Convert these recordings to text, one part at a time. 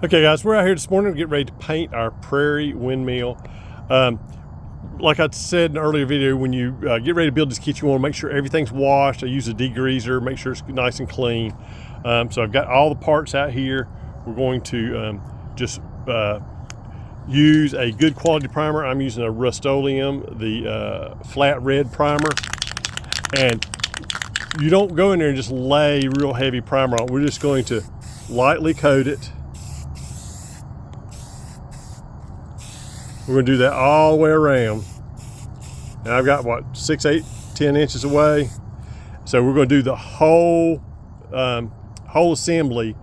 Okay guys, we're out here this morning to get ready to paint our Prairie Windmill. Like I said in an earlier video, when you get ready to build this kit, you want to make sure everything's washed. I use a degreaser, make sure it's nice and clean. So I've got all the parts out here. We're going to just use a good quality primer. I'm using a Rust-Oleum, the flat red primer. And you don't go in there and just lay real heavy primer on. We're just going to lightly coat it. We're going to do that all the way around. And I've got what, 6, 8, 10 inches away. So we're going to do the whole assembly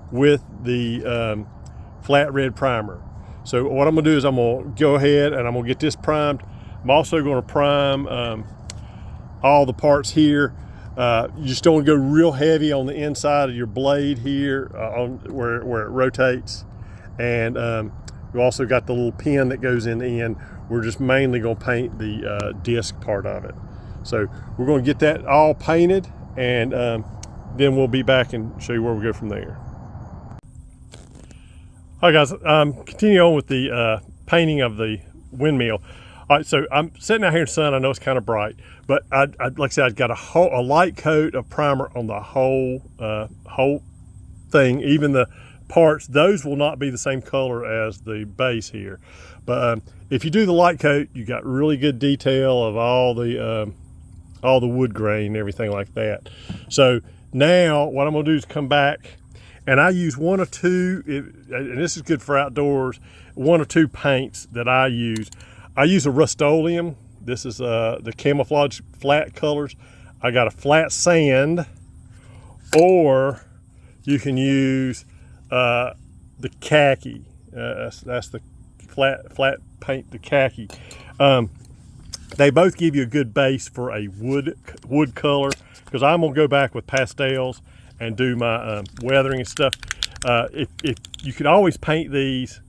with the flat red primer. So what I'm going to do is I'm going to go ahead and I'm going to get this primed. I'm also going to prime all the parts here. You just don't want to go real heavy on the inside of your blade here on where it rotates. And we also got the little pin that goes in the end. We're just mainly going to paint the disc part of it. So we're going to get that all painted, and then we'll be back and show you where we go from there. All right, guys, continue on with the painting of the windmill. All right, so I'm sitting out here in the sun. I know it's kind of bright, but like I said, I've got a light coat of primer on the whole thing, even the parts. Those will not be the same color as the base here, but if you do the light coat, you got really good detail of all the wood grain and everything like that. So now what I'm going to do is come back, and I use one or two, and this is good for outdoors, one or two paints that I use. I use a Rust-Oleum. This is the camouflage flat colors. I got a flat sand, or you can use the khaki. That's the flat paint, the khaki. They both give you a good base for a wood color, because I'm gonna go back with pastels and do my weathering and stuff. If you could always paint these,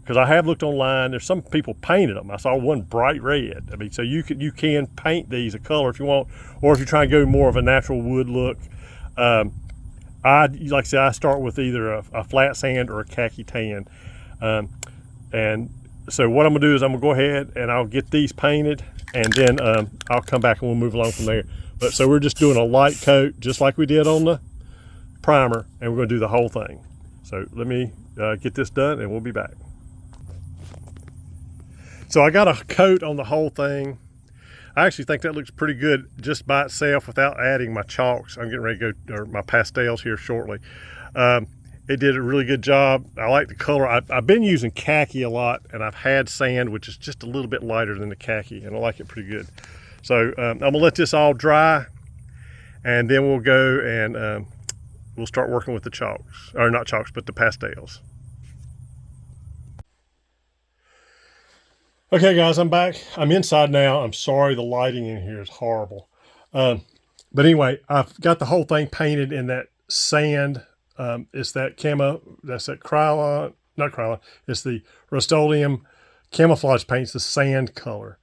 because I have looked online, there's some people painted them. I saw one bright red. I mean, so you can paint these a color if you want, or if you're trying to go more of a natural wood look. Like I said, I start with either a flat sand or a khaki tan. And so what I'm gonna do is I'm gonna go ahead and I'll get these painted, and then I'll come back and we'll move along from there. But so we're just doing a light coat, just like we did on the primer, and we're gonna do the whole thing. So let me get this done and we'll be back. So I got a coat on the whole thing. I actually think that looks pretty good just by itself without adding my chalks. I'm getting ready to go, or my pastels here shortly. It did a really good job. I like the color. I've been using khaki a lot, and I've had sand, which is just a little bit lighter than the khaki, and I like it pretty good. So I'm gonna let this all dry, and then we'll go and we'll start working with the chalks, or not chalks, but the pastels. Okay guys, I'm back. I'm inside now. I'm sorry, the lighting in here is horrible. But anyway, I've got the whole thing painted in that sand. It's that camo, that's that Krylon, not Krylon, it's the Rust-Oleum camouflage paints, the sand color.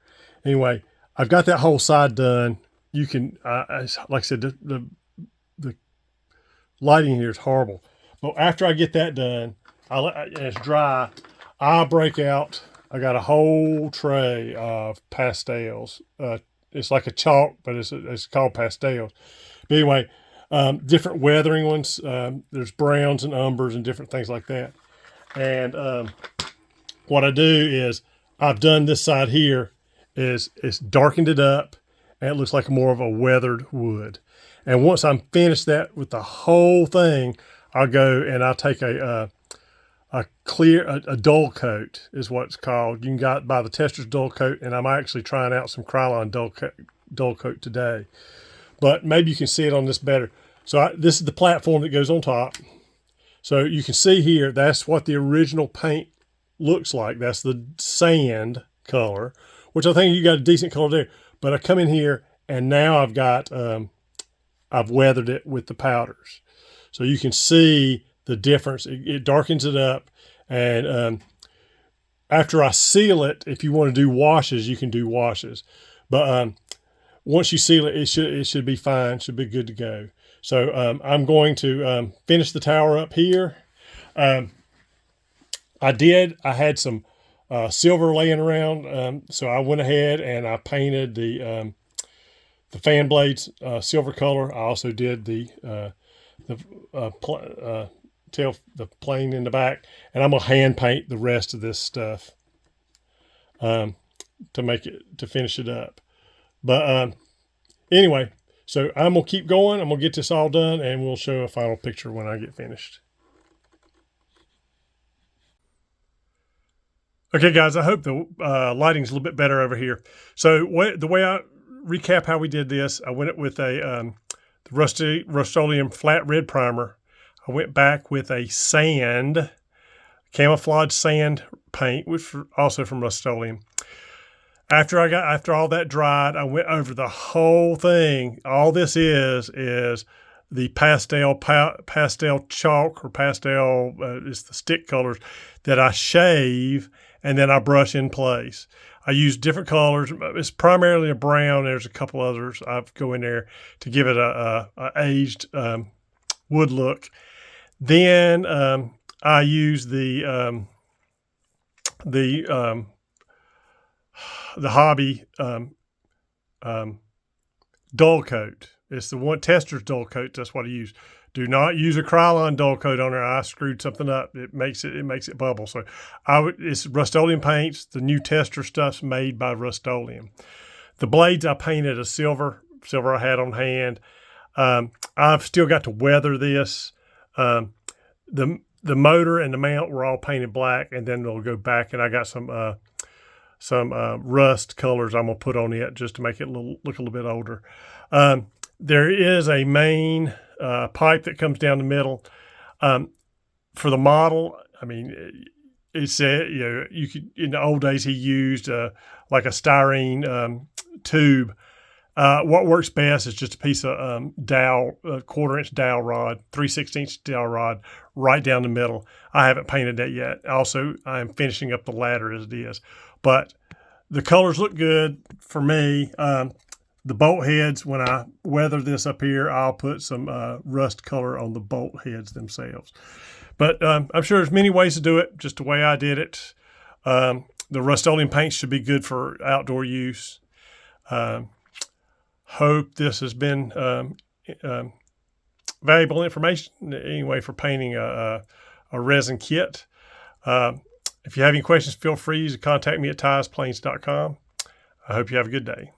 Anyway, I've got that whole side done. You can, like I said, the lighting here is horrible. But after I get that done, and it's dry, I'll break out. I got a whole tray of pastels. It's like a chalk, but it's called pastels. But anyway, different weathering ones. There's browns and umbers and different things like that. And what I do is I've done this side here is it's darkened it up, and it looks like more of a weathered wood. And once I'm finished that with the whole thing, I'll go and I'll take a dull coat is what it's called. You can buy the Tester's dull coat, and I'm actually trying out some Krylon dull coat today. But maybe you can see it on this better. So this is the platform that goes on top. So you can see here, that's what the original paint looks like. That's the sand color, which I think you got a decent color there. But I come in here, and now I've got, I've weathered it with the powders. So you can see the difference. It darkens it up. And after I seal it, if you want to do washes, you can do washes. But once you seal it, it should be fine. Should be good to go. So I'm going to finish the tower up here. I had some silver laying around, so I went ahead and I painted the fan blades silver color. I also did the tail, the plane in the back, and I'm gonna hand paint the rest of this stuff um, to finish it up. But anyway, so I'm gonna keep going. I'm gonna get this all done, and we'll show a final picture when I get finished. Okay, guys, I hope the lighting's a little bit better over here. So the way I recap how we did this, I went with a Rust-Oleum flat red primer. I went back with a camouflage sand paint, which was also from Rust-Oleum. After all that dried, I went over the whole thing. All this is the pastel chalk or pastel. It's the stick colors that I shave and then I brush in place. I use different colors. It's primarily a brown. There's a couple others I go in there to give it a aged wood look. Then I use the hobby dull coat. It's the one Tester's dull coat. That's what I use. Do not use a Krylon dull coat on there. I screwed something up. It makes it bubble. So it's Rust-Oleum paints. The new Tester stuff's made by Rust-Oleum. The blades I painted a silver I had on hand. I've still got to weather this. The motor and the mount were all painted black, and then they'll go back. And I got some rust colors I'm gonna put on it just to make it look a little bit older. There is a main pipe that comes down the middle. For the model, I mean, it said, you could, in the old days he used like a styrene tube. What works best is just a piece of dowel, a 1/4-inch dowel rod, 3/16 dowel rod, right down the middle. I haven't painted that yet. Also, I'm finishing up the ladder as it is. But the colors look good for me. The bolt heads, when I weather this up here, I'll put some rust color on the bolt heads themselves. But I'm sure there's many ways to do it, just the way I did it. The Rust-Oleum paint should be good for outdoor use. Hope this has been valuable information anyway for painting a resin kit. If you have any questions, feel free to contact me at tyesplains.com. I hope you have a good day.